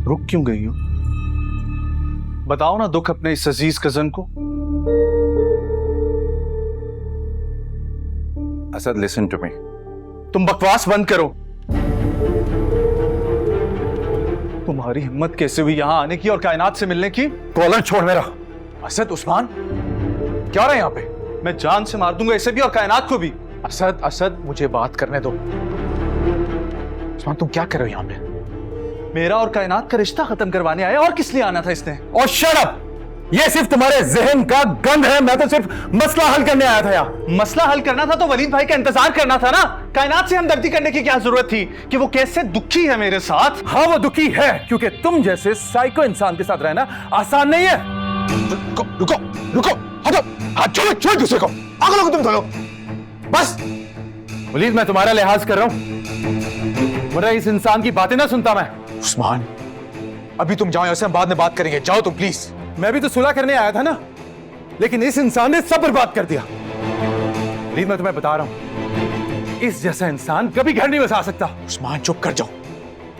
रुक क्यों गई हो? बताओ ना दुख अपने इस अजीज कजन को। Asad, listen to me. तुम बकवास बंद करो। तुम्हारी हिम्मत कैसे हुई यहां आने की और कायनात से मिलने की? कॉलर छोड़ मेरा। असद, उस्मान क्या हो रहा है यहाँ पे? मैं जान से मार दूंगा इसे भी और कायनात को भी। असद, असद, मुझे बात करने दो। उस्मान, तुम क्या कर रहे हो यहाँ पे? मेरा और कायनात का रिश्ता खत्म करवाने आया, और किस लिए आना था इसने? और शट अप! ये सिर्फ तुम्हारे जहन का गंद है। मैं तो सिर्फ मसला हल करने आया था यहाँ। मसला हल करना था तो वलीद भाई का इंतजार करना था ना। कायनात से हमदर्दी करने की क्या जरूरत थी कि वो कैसे दुखी है मेरे साथ? हाँ, वो दुखी है क्योंकि तुम जैसे साइको इंसान के साथ रहना आसान नहीं है। रुको रुको रुको, हटो, हाथ छोड़ो, छोड़ दूसरे को। आगे लोग तुम दोनों बस। वलीद, मैं तुम्हारा लिहाज कर रहा हूं, वरना इस इंसान की बातें ना सुनता मैं। उस्मान, अभी तुम जाओ, ऐसे हम बाद में बात करेंगे। जाओ तुम प्लीज। मैं भी तो सुलह करने आया था ना, लेकिन इस इंसान ने सब बर्बाद कर दिया। वलीद, मैं तुम्हें बता रहा हूं, इस जैसा इंसान कभी घर नहीं बसा सकता। उस्मान, चुप कर जाओ,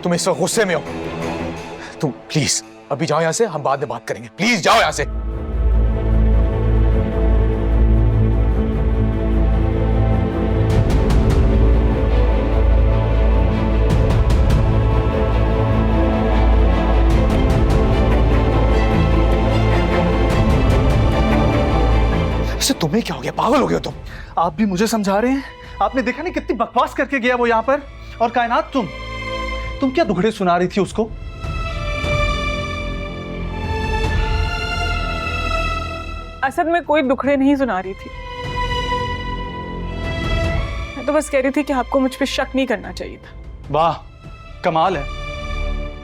तुम इस वक्त गुस्से में हो। तुम प्लीज अभी जाओ यहाँ से, हम बाद में बात करेंगे। प्लीज जाओ यहाँ से। तुम्हें क्या हो गया? पागल हो गए हो तुम? आप भी मुझे समझा रहे हैं? आपने देखा नहीं कितनी बकवास करके गया वो यहाँ पर? और कायनात, तुम क्या दुखड़े सुना रही थी उसको? असद, मैं कोई दुखड़े नहीं सुना रही थी। मैं तो बस कह रही थी कि आपको मुझ पे शक नहीं करना चाहिए था। वाह, कमाल है।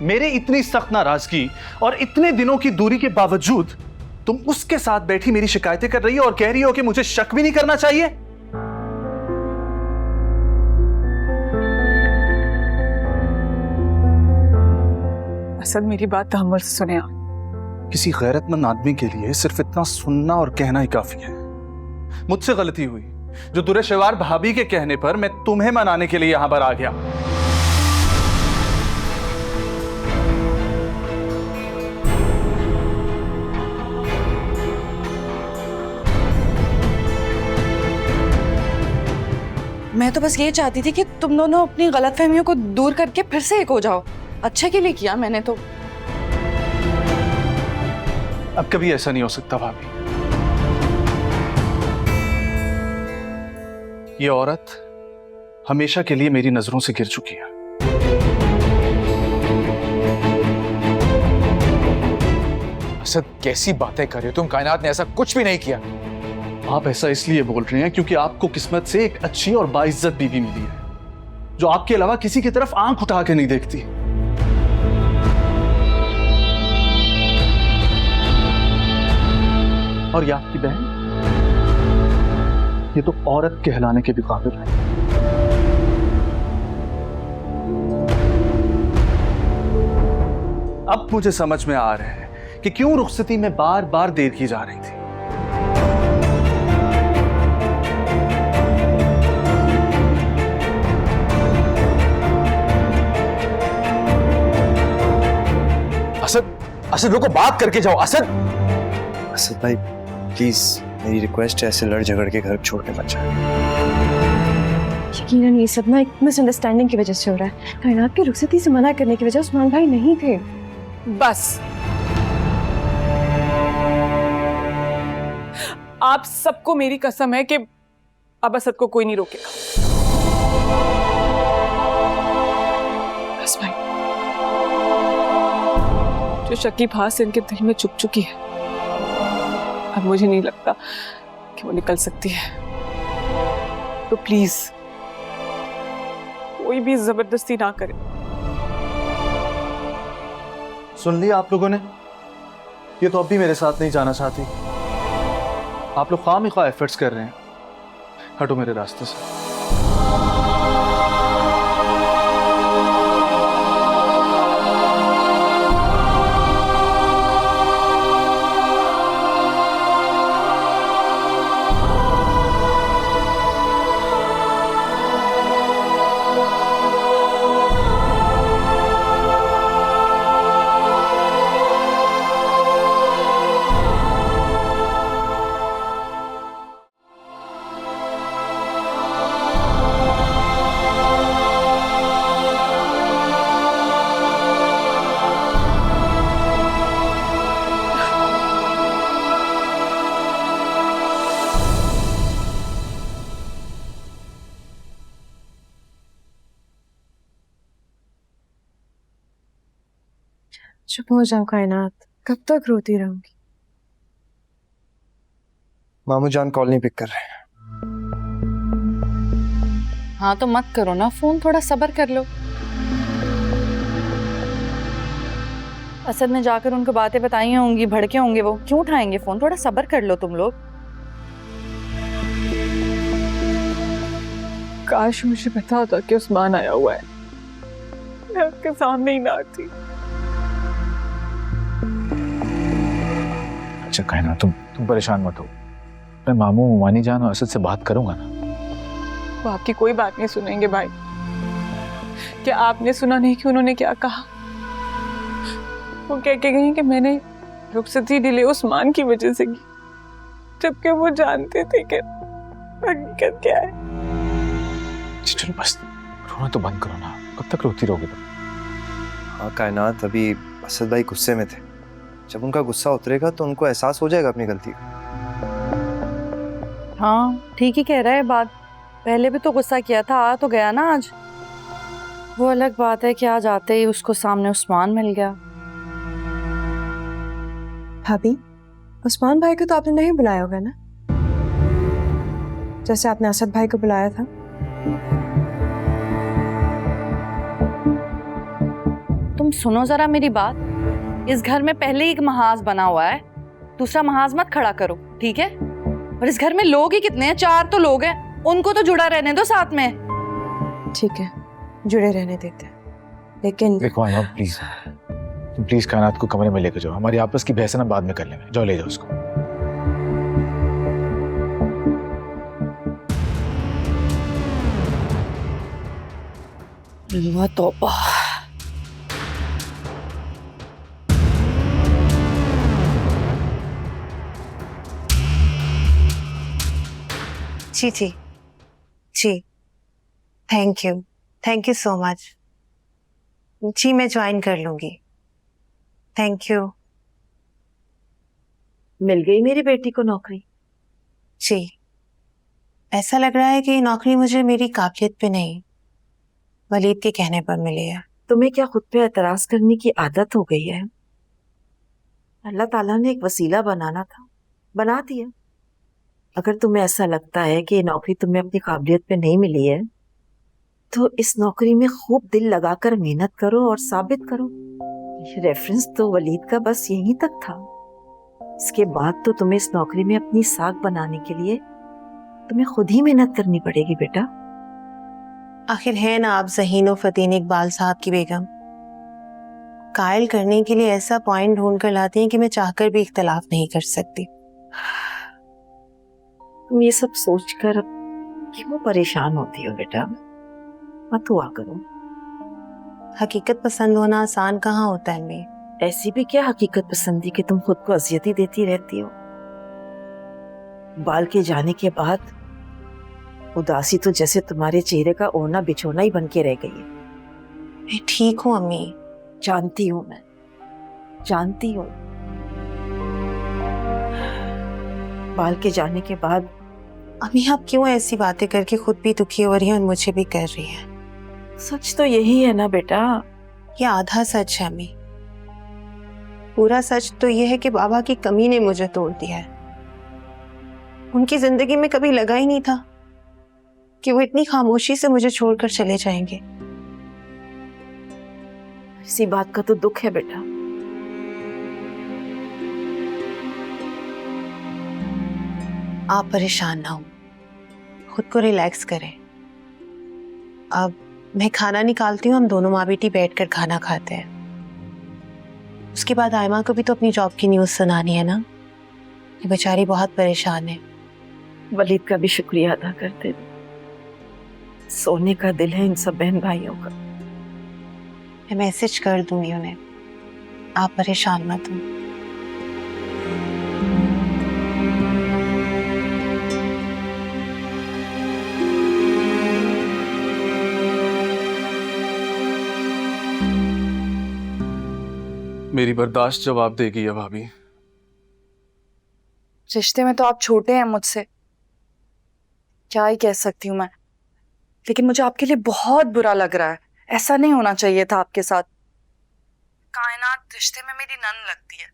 मेरे इतनी सख्त नाराजगी और इतने दिनों की दूरी के बावजूद तुम उसके साथ बैठी मेरी शिकायतें कर रही हो और कह रही हो कि मुझे शक भी नहीं करना चाहिए। असद, मेरी बात तहम्मुल से सुने आप। किसी गैरतमंद आदमी के लिए सिर्फ इतना सुनना और कहना ही काफी है। मुझसे गलती हुई जो दुरेशवार भाभी के कहने पर मैं तुम्हें मनाने के लिए यहां पर आ गया। मैं तो बस ये चाहती थी कि तुम दोनों अपनी गलतफहमियों को दूर करके फिर से एक हो जाओ। अच्छे के लिए किया मैंने तो। अब कभी ऐसा नहीं हो सकता भाभी। ये औरत हमेशा के लिए मेरी नजरों से गिर चुकी है। असद, कैसी बातें कर रहे हो तुम? कायनात ने ऐसा कुछ भी नहीं किया। आप ऐसा इसलिए बोल रहे हैं क्योंकि आपको किस्मत से एक अच्छी और बाइज्जत बीवी मिली है जो आपके अलावा किसी की तरफ आंख उठा के नहीं देखती। और ये आपकी बहन, ये तो औरत कहलाने के भी काबिल है। अब मुझे समझ में आ रहा है कि क्यों रुखसती में बार बार देर की जा रही थी। असद, असद रुको, बात करके जाओ। असद, असद भाई प्लीज, मेरी रिक्वेस्ट है, ऐसे लड़ झगड़ के घर छोड़ के मत जाओ। यकीनन ये सब ना एक मिसअंडरस्टैंडिंग की वजह से हो रहा है। कायनात की रुखसती से मना करने की वजह उस्मान भाई नहीं थे। बस, आप सबको मेरी कसम है कि अब असद को कोई नहीं रोकेगा। बस भाई, जो शकीब हाथ से इनके दिल में चुप चुकी है, अब मुझे नहीं लगता कि वो निकल सकती है। तो प्लीज कोई भी जबरदस्ती ना करे। सुन लिया आप लोगों ने? ये तो अब भी मेरे साथ नहीं जाना चाहती। आप लोग खामखा एफर्ट्स कर रहे हैं। हटो मेरे रास्ते से। चुप हो जाओ कायनात, कब तक रोती रहूंगी? मामू जान कॉल नहीं पिक कर रहे। हाँ तो मत करो ना फोन, थोड़ा सब्र कर लो। असद ने जाकर उनको बातें बताई होंगी, भड़के होंगे, वो क्यों उठाएंगे फोन? थोड़ा सब्र कर लो तुम लोग। काश मुझे पता होता कि उस्मान आया हुआ है, मैं उसके सामने ही ना आती। अच्छा कहना, तुम परेशान मत हो। मैं मामू मानी जान और असद से बात करूंगा ना। वो आपकी कोई बात नहीं सुनेंगे भाई। क्या आपने सुना नहीं कि उन्होंने क्या कहा? वो कह के गई कि मैंने रुखसती डिले उस्मान की वजह से की, जबकि वो जानते थे कि हकीकत क्या है। चलो बस रोना तो बंद करो ना, कब तक रोती रहोगे तुम? हाँ कायनात, अभी असद भाई गुस्से में थे। जब उनका गुस्सा उतरेगा तो उनको एहसास हो जाएगा अपनी गलती का। हाँ ठीक ही कह रहा है बात। पहले भी तो गुस्सा किया था, आ तो गया ना आज। वो अलग बात है कि आज आते ही उसको सामने उस्मान मिल गया। भाभी, उस्मान भाई को तो आपने नहीं बुलाया होगा ना, जैसे आपने असद भाई को बुलाया था? तुम सुनो जरा मेरी बात। इस घर में पहले ही एक महाज बना हुआ है, दूसरा महाज मत खड़ा करो, ठीक है? और इस घर में लोग ही कितने हैं? 4 तो लोग हैं, उनको तो जुड़ा रहने दो साथ में। ठीक है, जुड़े रहने देते हैं, लेकिन देखो आयमा प्लीज, तुम प्लीज कायनात को कमरे में लेकर जाओ। हमारी आपस की बहस ना बाद में कर लेंगे। जाओ ले जाओ उसको। अल्लाह तौबा। जी जी जी, थैंक यू सो मच। जी मैं ज्वाइन कर लूंगी, थैंक यू। मिल गई मेरी बेटी को नौकरी? जी, ऐसा लग रहा है कि ये नौकरी मुझे मेरी काबिलियत पे नहीं, वलीद के कहने पर मिली है। तुम्हें क्या खुद पे एतराज करने की आदत हो गई है? अल्लाह ताला ने एक वसीला बनाना था, बना दिया। अगर तुम्हें ऐसा लगता है कि ये नौकरी तुम्हें अपनी काबिलियत पे नहीं मिली है, तो इस नौकरी में खूब दिल लगाकर मेहनत करो और साबित करो। ये रेफरेंस तो वलीद का बस यहीं तक था। इसके बाद तो तुम्हें इस नौकरी में अपनी साख बनाने के लिए तुम्हें खुद ही मेहनत करनी पड़ेगी बेटा। आखिर है ना आप ज़हीन व फतीन इकबाल साहब की बेगम, कायल करने के लिए ऐसा पॉइंट ढूंढ कर लाती हैं कि मैं चाहकर भी इख्तलाफ नहीं कर सकती। तुम ये सब सोचकर क्यों परेशान होती हो बेटा? मत हुआ करो। हकीकत पसंद होना आसान कहाँ होता है अम्मी। ऐसी भी क्या हकीकत पसंदी कि तुम खुद को अजियत ही देती रहती हो? बाल के जाने के बाद उदासी तो जैसे तुम्हारे चेहरे का ओढ़ना बिछोना ही बन के रह गई है। मैं ठीक हूँ अम्मी। जानती हूँ, मैं जानती हूँ। बाल के जाने के बाद अम्मी आप क्यों ऐसी बातें करके खुद भी दुखी हो रही हैं और मुझे भी कर रही हैं? सच तो यही है ना बेटा। ये आधा सच है अम्मी, पूरा सच तो ये है कि बाबा की कमी ने मुझे तोड़ दिया है। उनकी जिंदगी में कभी लगा ही नहीं था कि वो इतनी खामोशी से मुझे छोड़कर चले जाएंगे। इसी बात का तो दुख है बेटा। आप परेशान ना हो, खुद को रिलैक्स करें। अब मैं खाना निकालती हूँ, हम दोनों माँ बेटी बैठकर खाना खाते हैं। उसके बाद आयमा को भी तो अपनी जॉब की न्यूज़ सुनानी है ना, ये बेचारी बहुत परेशान है। वलीद का भी शुक्रिया अदा करते। सोने का दिल है इन सब बहन भाइयों का। मैं मैसेज कर दूंगी उन्हें, आप परेशान मत हो। मेरी बर्दाश्त जवाब देगी अब भाभी। रिश्ते में तो आप छोटे हैं मुझसे, क्या ही कह सकती हूँ मैं। लेकिन मुझे आपके लिए बहुत बुरा लग रहा है। ऐसा नहीं होना चाहिए था आपके साथ। कायनात रिश्ते में मेरी नन लगती है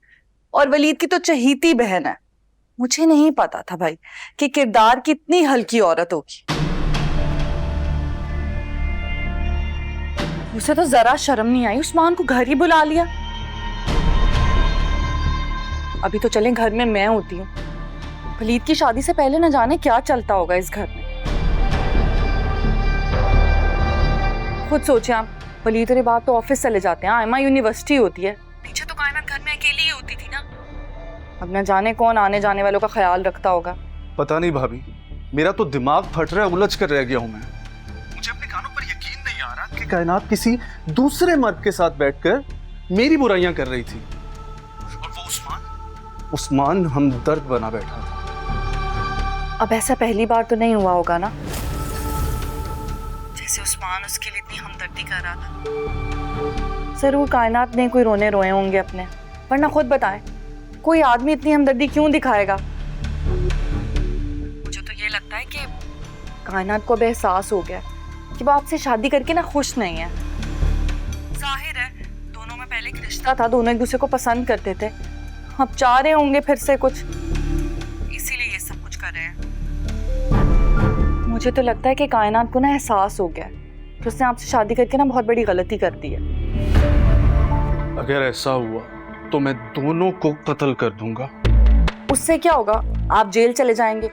और वलीद की तो चहीती बहन है। मुझे नहीं पता था भाई कि किरदार की इतनी हल्की औरत होगी। उसे तो जरा शर्म नहीं आई, उस्मान को घर ही बुला लिया। अभी तो चलें घर में मैं होती हूँ। वलीद की शादी से पहले न जाने क्या चलता होगा इस घर में। खुद सोचे आप, वलीद और बाप तो ऑफिस चले जाते हैं, आयमा यूनिवर्सिटी होती है, पीछे तो कायनात घर में अकेली ही होती थी ना। अब न जाने कौन आने जाने वालों का ख्याल रखता होगा। पता नहीं भाभी, मेरा तो दिमाग फट रहा है, उलझ कर रह गया हूं मैं। मुझे अपने कानों पर यकीन नहीं आ रहा कि कायनात किसी दूसरे मर्द के साथ बैठकर मेरी बुराइयां कर रही थी, और वो उस्मान हमदर्द बना बैठा था। अब ऐसा पहली बार तो नहीं हुआ होगा ना, जैसे उस्मान उसके लिए इतनी हमदर्दी कर रहा था। जरूर कायनात ने कोई रोने रोए होंगे अपने, वरना खुद बताएं कोई आदमी इतनी हमदर्दी क्यों दिखाएगा। मुझे तो ये लगता है कि कायनात को अब एहसास हो गया कि वो आपसे शादी करके ना खुश नहीं है। जाहिर है दोनों में पहले एक रिश्ता था, दोनों एक दूसरे को पसंद करते थे, अब चाह रहे होंगे फिर से कुछ, इसीलिए ये सब कुछ कर रहे हैं। मुझे तो लगता है कि कायनात को ना एहसास हो गया कि उसने आपसे शादी करके ना बहुत बड़ी गलती कर दी है। अगर ऐसा हुआ तो मैं दोनों को कत्ल कर दूंगा। उससे क्या होगा, आप जेल चले जाएंगे।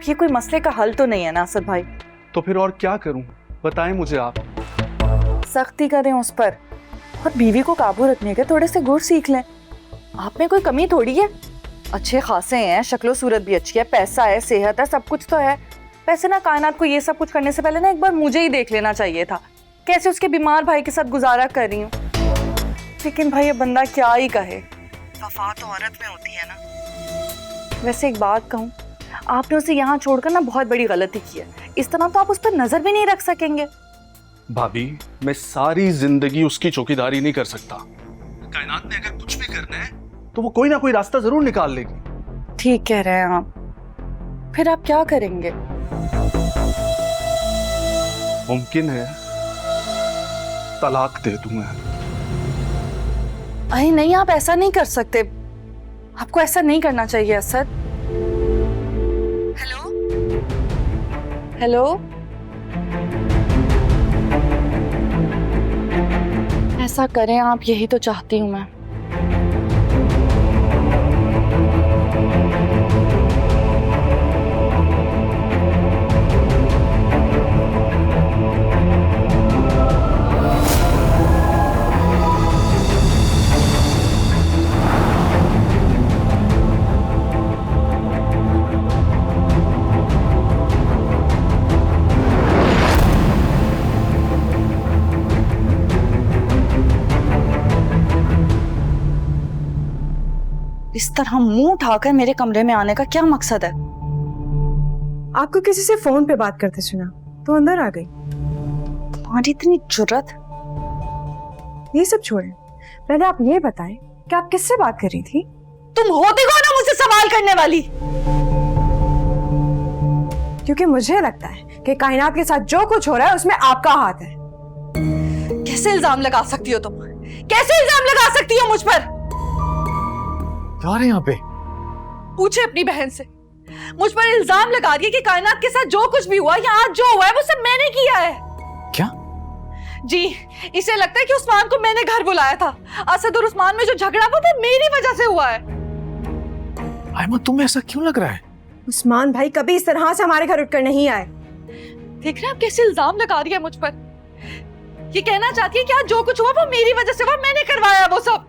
ये कोई मसले का हल तो नहीं है ना असद भाई। तो फिर और क्या करूं, बताएं मुझे आप। सख्ती करें उस पर, और बीवी को काबू रखने के थोड़े से गुर सीख लें। आप में कोई कमी थोड़ी है, अच्छे खासे हैं, शक्लो सूरत भी अच्छी है, पैसा है, सेहत है, सब कुछ तो है। वैसे ना कायनात को ये सब कुछ करने से पहले ना एक बार मुझे ही देख लेना चाहिए था, कैसे उसके बीमार भाई के साथ गुजारा कर रही हूँ। लेकिन भाई ये बंदा क्या ही कहे, वफा तो औरत में होती है ना। वैसे एक बात कहूँ, आपने उसे यहाँ छोड़कर ना बहुत बड़ी गलती की है। इस तरह तो आप उस पर नजर भी नहीं रख सकेंगे। भाभी, मैं सारी जिंदगी उसकी चौकीदारी नहीं कर सकता। कायनात ने अगर कुछ भी करना है तो वो कोई ना कोई रास्ता जरूर निकाल लेगी। ठीक कह रहे हैं आप, फिर आप क्या करेंगे? मुमकिन है तलाक दे दूं मैं। अरे नहीं, आप ऐसा नहीं कर सकते, आपको ऐसा नहीं करना चाहिए असद। हेलो हेलो, ऐसा करें आप, यही तो चाहती हूं मैं। इस तरह मुंह उठाकर मेरे कमरे में आने का क्या मकसद है? आपको किसी से फोन पे बात करते सुना तो अंदर आ गई। तुम्हारी इतनी जुर्रत। ये सब छोड़ें, पहले आप ये बताएं कि आप किससे बात कर रही थी? तुम होती कौन हो मुझसे सवाल करने वाली? क्योंकि मुझे लगता है कि कायनात के साथ जो कुछ हो रहा है उसमें आपका हाथ है। कैसे इल्जाम लगा सकती हो तुम? कैसे इल्जाम लगा सकती हो मुझ पर? क्या है यहाँ पे? पूछे अपनी बहन से। मुझ पर इल्जाम लगा दिया कि कायनात के साथ जो कुछ भी हुआ या आज जो हुआ है वो सब मैंने किया है। क्या? जी, इसे लगता है कि उस्मान को मैंने घर बुलाया था। असद और उस्मान में जो झगड़ा हुआ वो मेरी वजह से हुआ है। आयमा, तुम्हें ऐसा क्यों लग रहा है? उस्मान भाई कभी इस तरह से हमारे घर उठकर नहीं आए। देख रहे हैं आप कैसे इल्जाम लगा रही है मुझ पर। ये कहना चाहती है कि आज जो कुछ हुआ वो मेरी वजह से हुआ, मैंने करवाया वो सब।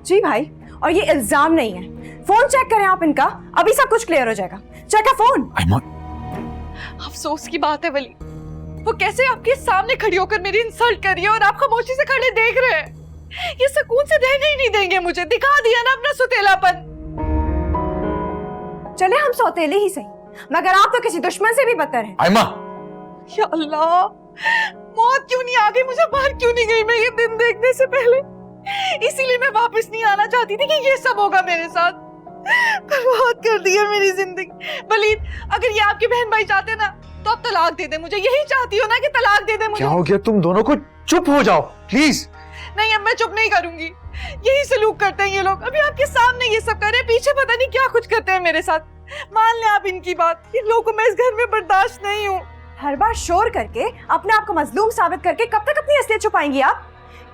जी भाई, और ये इल्जाम नहीं है। फोन चेक करें आप इनका, अभी सब कुछ क्लियर हो जाएगा। चेक है फोन। आयमा, अफसोस की बात है वली, वो कैसे आपके सामने खड़ी होकर मेरी इंसल्ट कर रही है और आप खामोशी से खड़े देख रहे हैं। ये सुकून से रहने ही नहीं देंगे मुझे। दिखा दिया ना अपना सुतेलापन। चले हम सौतेले ही सही, मगर आप तो किसी दुश्मन से भी बदतर हैं। आयमा, या अल्लाह, मौत क्यों नहीं आ गई मुझे, बाहर क्यों नहीं गई मैं ये दिन देखने से पहले? इसीलिए मैं वापस नहीं आना चाहती थी कि ये सब होगा मेरे साथ। बर्बाद कर दिया मेरी जिंदगी। वलीद, अगर ये आपकी बहन भाई चाहते ना तो अब तलाक दे दे मुझे। यही चाहती हो ना कि तलाक दे दे मुझे? क्या हो गया? तुम दोनों को चुप हो जाओ प्लीज। नहीं, अब मैं चुप नहीं करूंगी। यही सलूक करते हैं ये लोग। अभी आपके सामने ये सब कर रहे हैं, पीछे पता नहीं क्या कुछ करते हैं मेरे साथ। मान लें आप इनकी बात, इन लोगों को मैं इस घर में बर्दाश्त नहीं हूँ। हर बार शोर करके अपने आप को मजलूम साबित करके कब तक अपनी असलियत छुपाएंगी आप?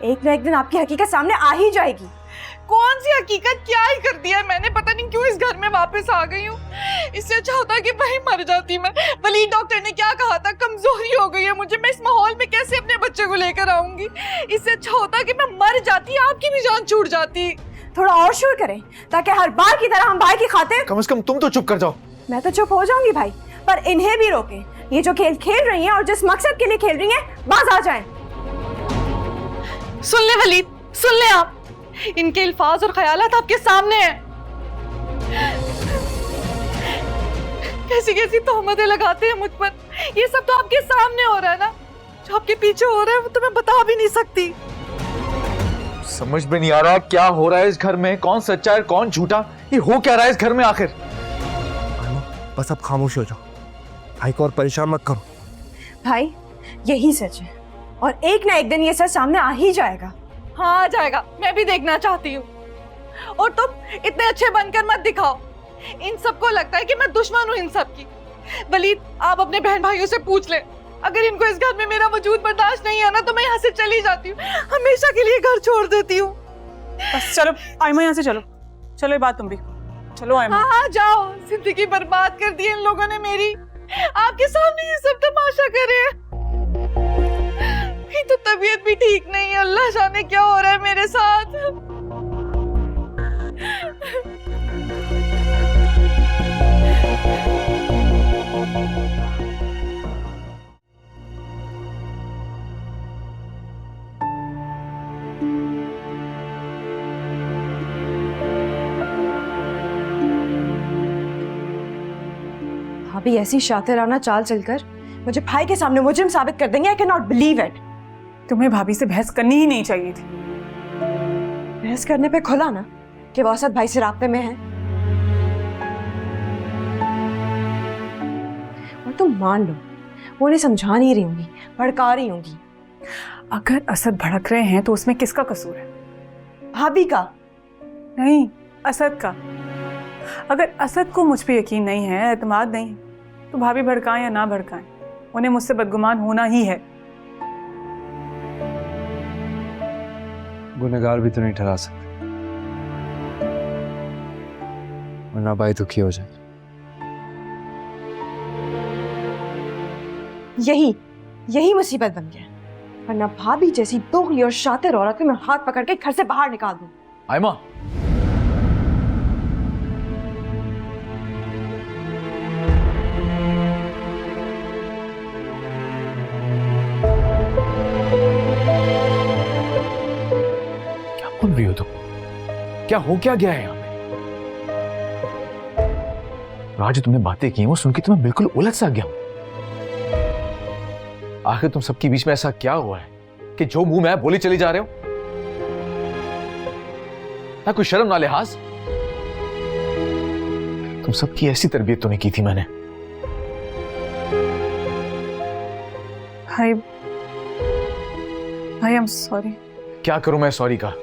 एक ना एक दिन आपकी हकीकत सामने आ ही जाएगी। कौन सी हकीकत, क्या ही कर दिया है मैंने, पता नहीं क्यों इस घर में वापस आ गई हूँ। इससे अच्छा होता कि भाई मर जाती मैं। वलीद डॉक्टर ने क्या कहा था, कमजोरी हो गई है मुझे, मैं इस माहौल में कैसे अपने बच्चे को लेकर आऊंगी। इससे अच्छा होता कि मैं मर जाती, आपकी भी जान छूट जाती। थोड़ा और शोर करें ताकि हर बार की तरह हम भाई की खातिर। कम से कम तुम तो चुप कर जाओ। मैं तो चुप हो जाऊंगी भाई, पर इन्हें भी रोकें। ये जो खेल खेल रही हैं और जिस मकसद के लिए खेल रही हैं, बाज आ जाएं। सुन ले वलीद, सुन ले आप, इनके अल्फाज और ख्यालात आपके सामने हैं। कैसी कैसी तोहमतें लगाते हैं मुझ पर। ये सब तो आपके सामने हो रहा है ना, जो आपके पीछे हो रहा है वो तो मैं बता भी नहीं सकती। समझ में नहीं आ रहा क्या हो रहा है इस घर में, कौन सच्चा है कौन झूठा, ये हो क्या रहा है इस घर में आखिर। बस अब खामोश हो जाओ, भाई को और परेशान मत करो। भाई यही सच है और एक ना एक दिन ये सच सामने आ ही जाएगा। हाँ आ जाएगा, मैं भी देखना चाहती हूँ। और तुम इतने अच्छे बनकर मत दिखाओ, इन सबको लगता है कि मैं दुश्मन हूँ इन सब की। वलीद आप अपने बहन भाइयों से पूछ ले, अगर इनको इस घर में मेरा वजूद बर्दाश्त नहीं है ना तो मैं यहाँ से चली जाती हूँ, हमेशा के लिए घर छोड़ देती हूँ। बस चलो आयमा, यहाँ से चलो, चलो ये बात तुम भी चलो आयमा। हाँ जाओ, जिंदगी बर्बाद कर दी इन लोगों ने मेरी, आपके सामने ये सब तमाशा कर रहे हैं। तो तबीयत भी ठीक नहीं है, अल्लाह जाने क्या हो रहा है मेरे साथ। भाभी ऐसी शातिराना चाल चलकर मुझे भाई के सामने मुजरिम साबित कर देंगे। I can not believe it. तुम्हें भाभी से बहस करनी ही नहीं चाहिए थी। बहस करने पे खुला ना कि वो असद भाई से राब्ते में है, और तुम मान लो वो उन्हें समझा नहीं रही होंगी, भड़का रही होंगी। अगर असद भड़क रहे हैं तो उसमें किसका कसूर है? भाभी का नहीं, असद का। अगर असद को मुझ पे यकीन नहीं है, एतमाद नहीं है, तो भाभी भड़काएं या ना भड़काएं, उन्हें मुझसे बदगुमान होना ही है। गुनहगार भी तो नहीं ठहरा सकते, वरना भाई दुखी हो जाए। यही मुसीबत बन गया, वरना भाभी जैसी दोगली और शातिर औरत को मैं हाथ पकड़ के घर से बाहर निकाल दूं। आयमा, क्या बोल रही हो तुम? क्या हो क्या गया है यहाँ पे? आज तुमने बातें की वो सुन के तुम्हें बिल्कुल उलझ सा गया। आखिर तुम सबके बीच में ऐसा क्या हुआ है कि जो मुंह में आए बोली चली जा रहे हो? ना कोई शर्म ना लिहाज। तुम सबकी ऐसी तरबियत तो नहीं की थी मैंने। भाई आई एम सॉरी। क्या करूं मैं सॉरी का?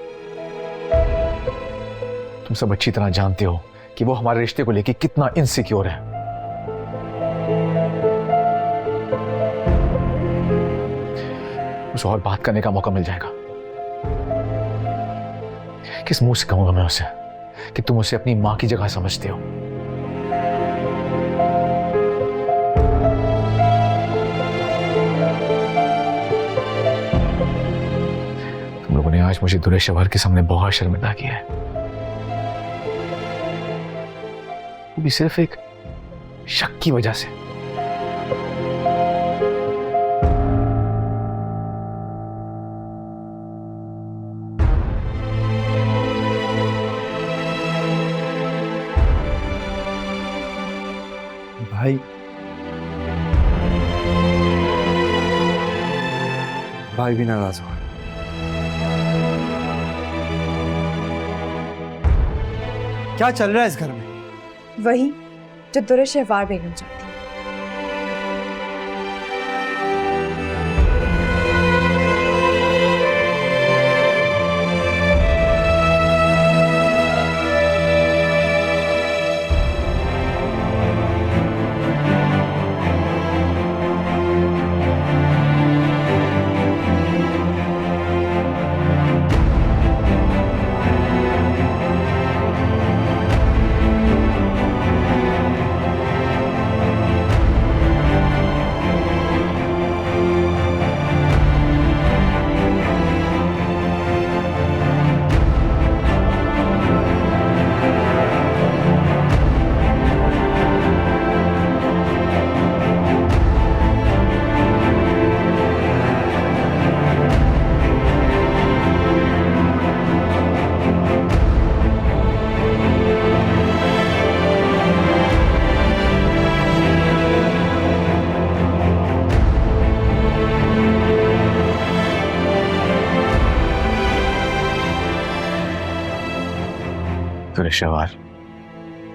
तुम सब अच्छी तरह जानते हो कि वो हमारे रिश्ते को लेकर कितना इनसिक्योर है। उसे और बात करने का मौका मिल जाएगा। किस मुंह से कहूंगा मैं उसे कि तुम उसे अपनी मां की जगह समझते हो? तुम लोगों ने आज मुझे दूल्हे शवहर के सामने बहुत शर्मिंदा किया है, वो भी सिर्फ एक शक की वजह से। भाई भाई भी नाराज हो। क्या चल रहा है इस घर में? वही जो दुर्रे शहवार बेगम चाहती है। तुरेशवार,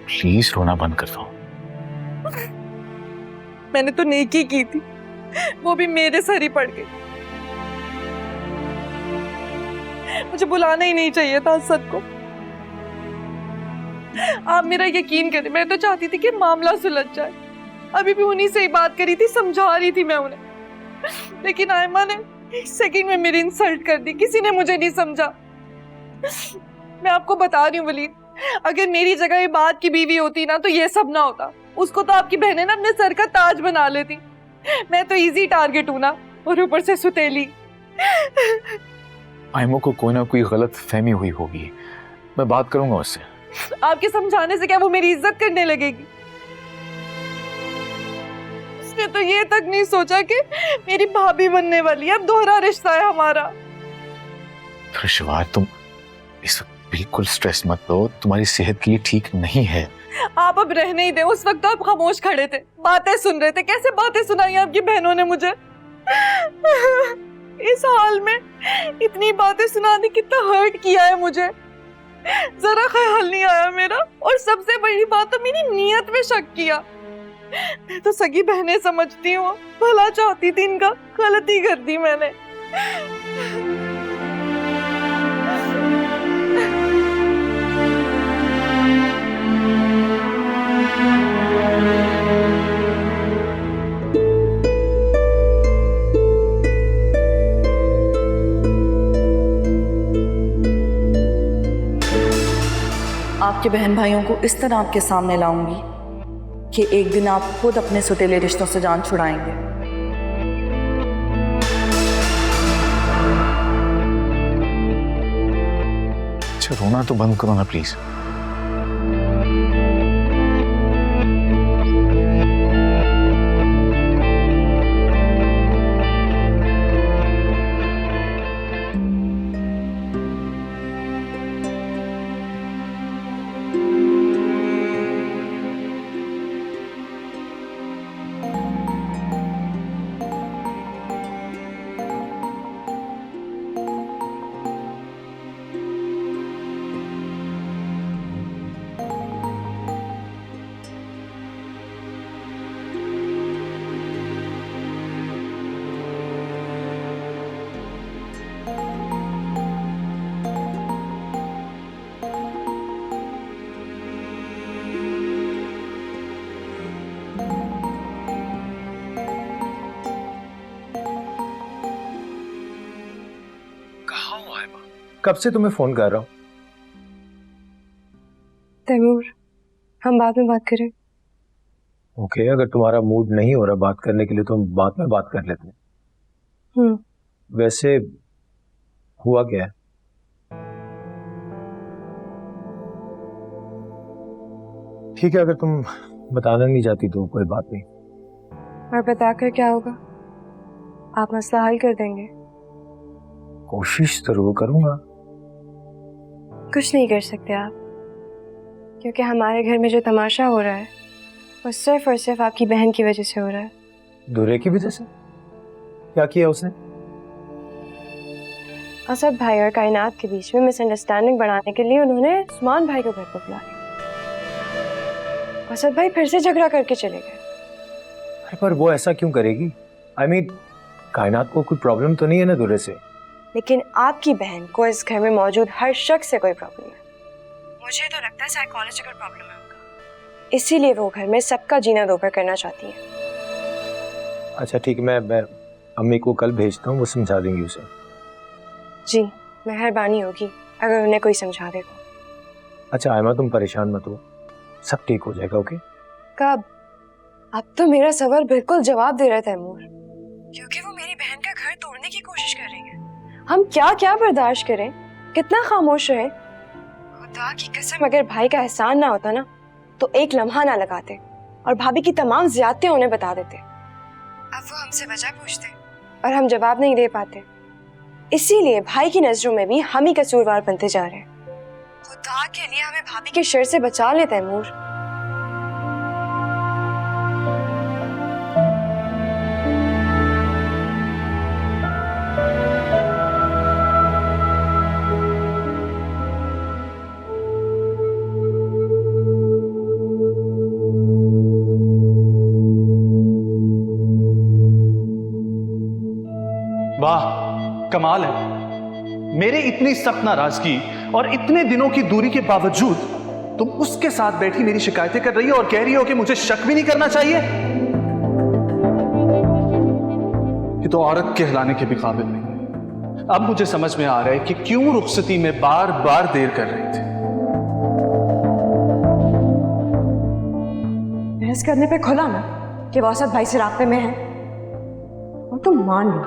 प्लीज रोना बंद कर दो। मैंने तो नेकी की थी, वो भी मेरे सर ही पड़ गई। मुझे बुलाना ही नहीं चाहिए था असद को। आप मेरा यकीन करें, मैं तो चाहती थी कि मामला सुलझ जाए। अभी भी उन्हीं से ही बात करी थी, समझा रही थी मैं उन्हें, लेकिन आयमा ने एक सेकंड में मेरी इंसल्ट कर दी। किसी ने मुझे नहीं समझा। मैं आपको बता रही हूँ वलीद, अगर मेरी जगह ये बात की बीवी होती ना तो ये सब ना होता। उसको तो आपकी बहनें ना अपने सर का ताज बना लेती। मैं तो इजी टारगेट हूं ना, और ऊपर से सुतेली। आयमो को कोई ना कोई गलत फहमी हुई होगी, मैं बात करूंगा उससे। आपके समझाने से क्या वो मेरी इज्जत करने लगेगी? उसने तो ये तक नहीं सोचा कि मेरी भाभी बनने वाली है। अब दोहरा रिश्ता है हमारा। तुरेशवार, तुम इस वक्त बिल्कुल स्ट्रेस मत लो, तुम्हारी सेहत के लिए ठीक नहीं है। आप अब रहने ही दें। उस वक्त तो आप खामोश खड़े थे, बातें सुन रहे थे। कैसे बातें सुनाई आपकी बहनों ने मुझे? इस हाल में इतनी बातें सुना दी, कितना हर्ट किया है मुझे, जरा ख्याल नहीं आया मेरा। और सबसे बड़ी बात तो मेरी नीयत में शक किया। मैं तो सगी बहनें समझती हूँ, भला चाहती थी इनका, गलती कर दी मैंने। आपके बहन भाइयों को इस तरह आपके सामने लाऊंगी कि एक दिन आप खुद अपने सुतीले रिश्तों से जान छुड़ाएंगे। अच्छा, रोना तो बंद करो ना प्लीज। कब से तुम्हें फोन कर रहा हूँ। तैमूर, हम बाद में बात करें। ओके, अगर तुम्हारा मूड नहीं हो रहा बात करने के लिए तो हम बाद में बात कर लेते हैं। वैसे हुआ क्या है? ठीक है, अगर तुम बताना नहीं चाहती तो कोई बात नहीं। और बताकर क्या होगा? आप मसला हल कर देंगे। कोशिश जरूर करूंगा। कुछ नहीं कर सकते आप, क्योंकि हमारे घर में जो तमाशा हो रहा है वो सिर्फ और सिर्फ आपकी बहन की वजह से हो रहा है। दूरे की वजह से? क्या किया उसने? असद भाई और कायनात के बीच में मिसअंडरस्टैंडिंग बढ़ाने के लिए उन्होंने उस्मान भाई को घर पर बुलाया। असद भाई फिर से झगड़ा करके चले गए। अरे पर वो ऐसा क्यों करेगी? आई मीन, कायनात को कोई प्रॉब्लम तो नहीं है ना दूरे से? लेकिन आपकी बहन को इस घर में मौजूद हर शख्स से कोई प्रॉब्लम है। मुझे तो लगता है साइकोलॉजिकल प्रॉब्लम है उनका, इसीलिए वो घर में सबका जीना दोपहर करना चाहती है। अच्छा ठीक, मैं अम्मी को कल भेजता हूँ, वो समझा देंगी उसे। जी, मेहरबानी होगी अगर उन्हें कोई समझा दे तो। अच्छा आयमा, तुम परेशान मत हो, सब ठीक हो जाएगा। ओके? कब? अब तो मेरा सवाल बिल्कुल जवाब दे रहा है तैमूर, क्योंकि वो मेरी बहन का घर तोड़ने की कोशिश कर रही है। हम क्या क्या बर्दाश्त करें, कितना खामोश रहे? खुदा की कसम, अगर भाई का एहसान ना होता ना तो एक लम्हा ना लगाते और भाभी की तमाम ज़ियादतियां उन्हें बता देते। अब वो हमसे वजह पूछते और हम जवाब नहीं दे पाते। इसीलिए भाई की नजरों में भी हम ही कसूरवार बनते जा रहे हैं। खुदा के लिए हमें भाभी के शर से बचा ले तैमूर। कमाल है, मेरे इतनी सख्त नाराजगी और इतने दिनों की दूरी के बावजूद तुम उसके साथ बैठी मेरी शिकायतें कर रही हो और कह रही हो कि मुझे शक भी नहीं करना चाहिए। ये तो औरत कहलाने के भी काबिल नहीं है। अब मुझे समझ में आ रहा है कि क्यों रुखसती में बार बार देर कर रही थी। बहस करने पे खुला ना कि वो असद भाई से रास्ते में है, और तुम मान लो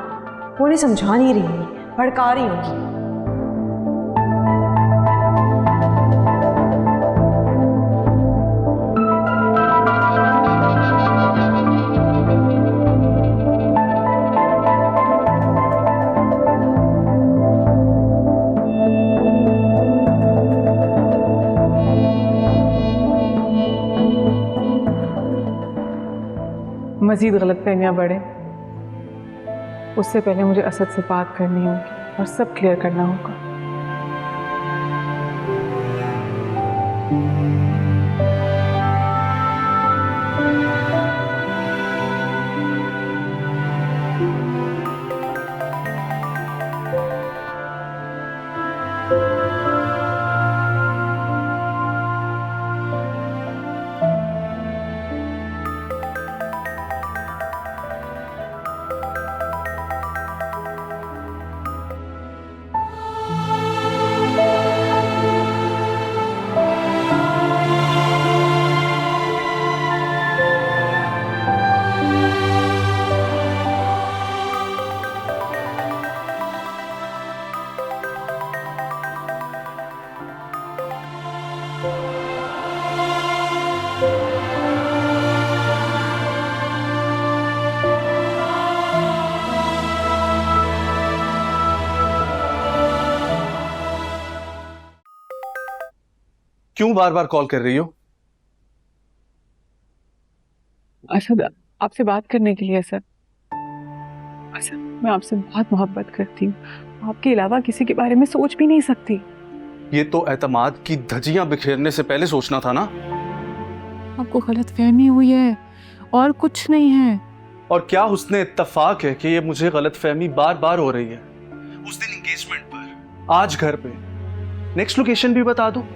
वो उन्हें समझा नहीं रही होगी, भड़का रही होगी। मजीद गलतफहमियां बढ़े उससे पहले मुझे असद से बात करनी होगी और सब क्लियर करना होगा। क्यों बार बार कॉल कर रही हो? असद, आपसे बात करने के लिए। असद, मैं आपसे बहुत मोहब्बत करती हूँ, आपके अलावा किसी के बारे में सोच भी नहीं सकती। ये तो एतमाद की धज्जियां बिखेरने से पहले सोचना था ना। आपको गलतफहमी हुई है और कुछ नहीं है। और क्या हुस्ने इत्तफाक है कि ये मुझे गलतफहमी बार बार हो रही है। उस दिन एंगेजमेंट पर, आज घर पे, नेक्स्ट लोकेशन भी बता दो।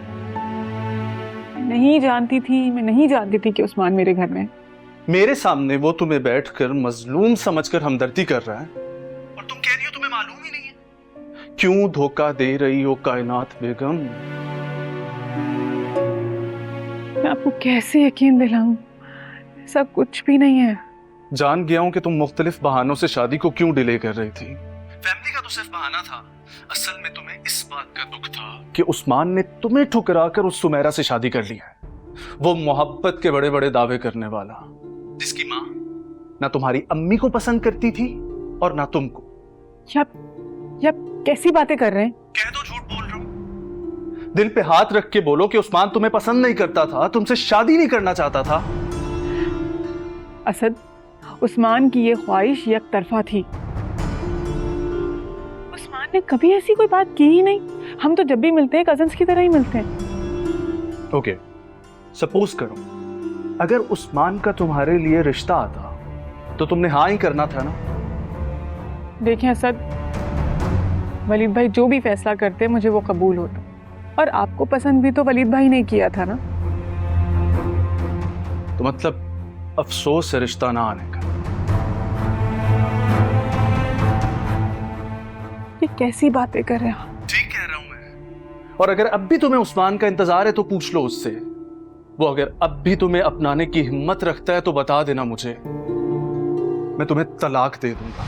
मैं नहीं जानती थी कि उस्मान मेरे घर में। मेरे सामने वो तुम्हें बैठकर मजलूम समझकर हमदर्दी कर रहा है और तुम कह रही हो तुम्हें मालूम ही नहीं है। क्यों धोखा दे रही हो कायनात बेगम? मैं आपको कैसे यकीन दिलाऊं, ऐसा कुछ भी नहीं है। जान गया हूं कि तुम मुख्तलिफ बहानों से शादी को क्यों डिले कर रही थी। फैमिली का तो सिर्फ बहाना था, असल में तुम्हें इस बात का दुख था कि उस्मान ने तुम्हें ठुकराकर उस सुमेरा से शादी कर ली है। वो मोहब्बत के बड़े बड़े दावे करने वाला, जिसकी माँ ना तुम्हारी अम्मी को पसंद करती थी और ना तुमको। आप कैसी बातें कर रहे हैं? कह दो झूठ बोल रहा हूं। दिल पे हाथ रख के बोलो कि उस्मान तुम्हें पसंद नहीं करता था, तुमसे शादी नहीं करना चाहता था। असद, उस्मान की ये ख्वाहिश एक तरफा थी। उस्मान ने कभी ऐसी कोई बात की ही नहीं। हम तो जब भी मिलते हैं कजन्स की तरह ही मिलते हैं। ओके, सपोज करो अगर उस्मान का तुम्हारे लिए रिश्ता आता तो तुमने हाँ ही करना था ना। देखें असद, वलीद भाई जो भी फैसला करते मुझे वो कबूल होता, और आपको पसंद भी तो वलीद भाई ने किया था ना। तो मतलब अफसोस है रिश्ता ना आने का। ये कैसी बातें कर रहे हैं? ठीक कह रहा हूं मैं। और अगर अब भी तुम्हें उस्मान का इंतजार है तो पूछ लो उससे। वो अगर अब भी तुम्हें अपनाने की हिम्मत रखता है तो बता देना मुझे, मैं तुम्हें तलाक दे दूंगा।